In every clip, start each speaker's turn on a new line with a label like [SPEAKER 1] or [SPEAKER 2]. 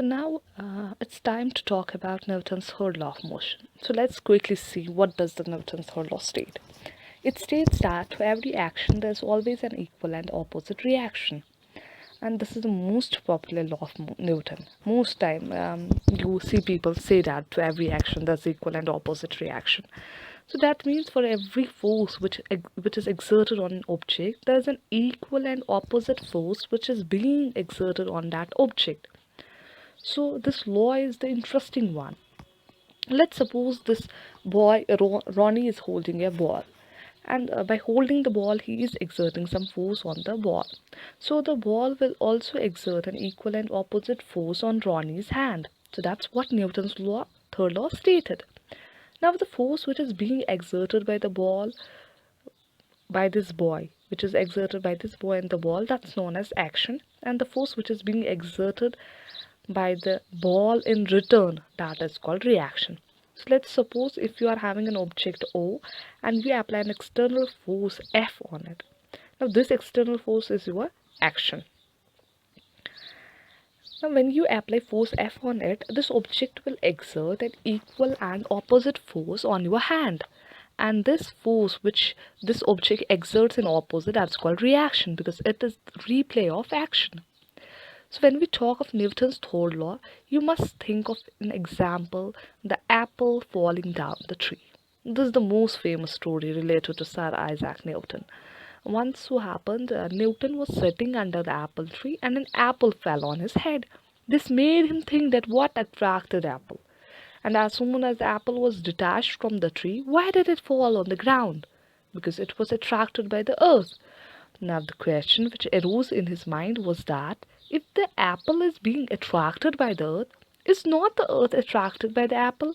[SPEAKER 1] Now it's time to talk about Newton's third law of motion. So let's quickly see what does the Newton's third law state. It states that for every action there's always an equal and opposite reaction. And this is the most popular law of Newton. Most time you see people say that to every action there's equal and opposite reaction. So that means for every force which is exerted on an object, there's an equal and opposite force which is being exerted on that object. So this law is the interesting one. Let's suppose this boy Ronnie is holding a ball, and by holding the ball he is exerting some force on the ball. So the ball will also exert an equal and opposite force on Ronnie's hand. So that's what Newton's law, third law, stated. Now the force which is being exerted by the ball by this boy, which is exerted by this boy and the ball, that's known as action, and the force which is being exerted by the ball in return, that is called reaction. So let's suppose if you are having an object O and we apply an external force F on it. Now this external force is your action. Now when you apply force F on it, this object will exert an equal and opposite force on your hand. And this force which this object exerts in opposite, that's called reaction, because it is replay of action. So when we talk of Newton's third law, you must think of an example, the apple falling down the tree. This is the most famous story related to Sir Isaac Newton. Once so happened, Newton was sitting under the apple tree and an apple fell on his head. This made him think that what attracted apple. And as soon as the apple was detached from the tree, why did it fall on the ground? Because it was attracted by the earth. Now the question which arose in his mind was that if the apple is being attracted by the earth, is not the earth attracted by the apple?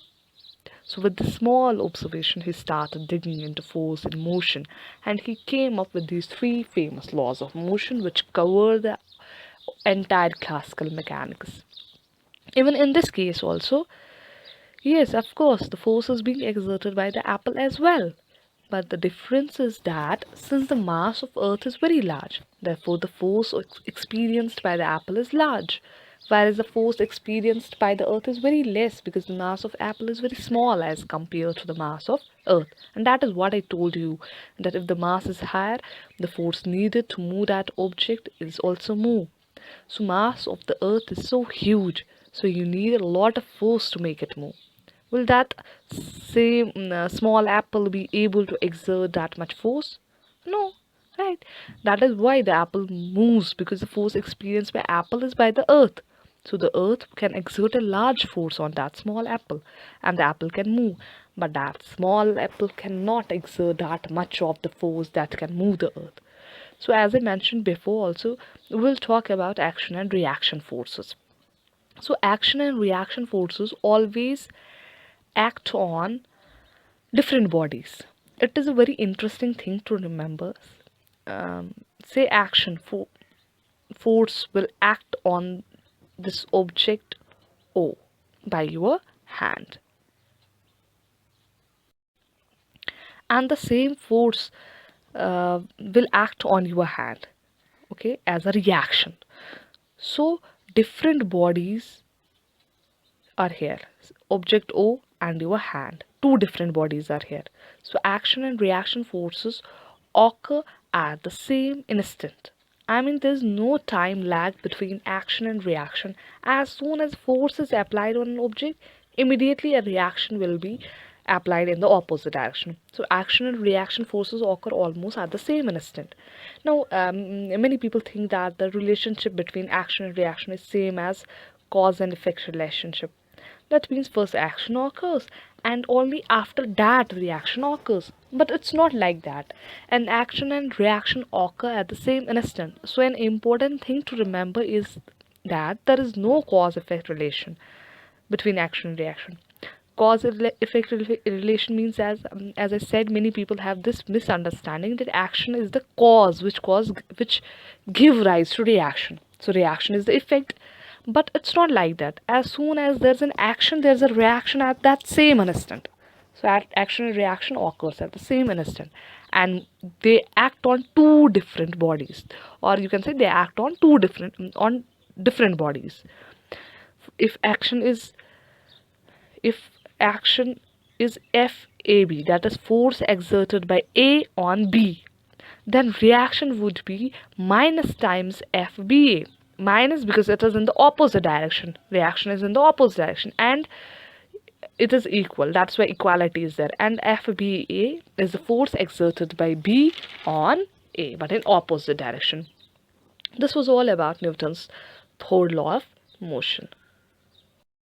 [SPEAKER 1] So with this small observation, he started digging into force and motion, and he came up with these three famous laws of motion which cover the entire classical mechanics. Even in this case also, yes, of course, the force is being exerted by the apple as well. But the difference is that since the mass of Earth is very large, therefore the force experienced by the apple is large, whereas the force experienced by the Earth is very less because the mass of apple is very small as compared to the mass of Earth. And that is what I told you, that if the mass is higher, the force needed to move that object is also more. So mass of the Earth is so huge, so you need a lot of force to make it move. Will that same small apple be able to exert that much force? No, right? That is why the apple moves, because the force experienced by apple is by the earth. So the earth can exert a large force on that small apple and the apple can move. But that small apple cannot exert that much of the force that can move the earth. So as I mentioned before also, we'll talk about action and reaction forces. So action and reaction forces always act on different bodies. It is a very interesting thing to remember. Say action force will act on this object O by your hand, and the same force will act on your hand, okay, as a reaction. So different bodies are here, object O and your hand, two different bodies are here. So action and reaction forces occur at the same instant. I mean, there's no time lag between action and reaction. As soon as force is applied on an object, immediately a reaction will be applied in the opposite direction. So action and reaction forces occur almost at the same instant. Now, many people think that the relationship between action and reaction is same as cause and effect relationship. That means first action occurs and only after that reaction occurs. But it's not like that. An action and reaction occur at the same instant. So an important thing to remember is that there is no cause effect relation between action and reaction. Cause effect relation means, as I said, many people have this misunderstanding that action is the cause which give rise to reaction. So reaction is the effect, but it's not like that. As soon as there's an action, there's a reaction at that same instant. So action and reaction occurs at the same instant, and they act on two different bodies, or you can say they act on two different bodies. if action is FAB, that is force exerted by A on B, then reaction would be minus times FBA. Minus because it is in the opposite direction. Reaction is in the opposite direction, and it is equal. That's why equality is there. And FBA is the force exerted by B on A, but in opposite direction. This was all about Newton's third law of motion.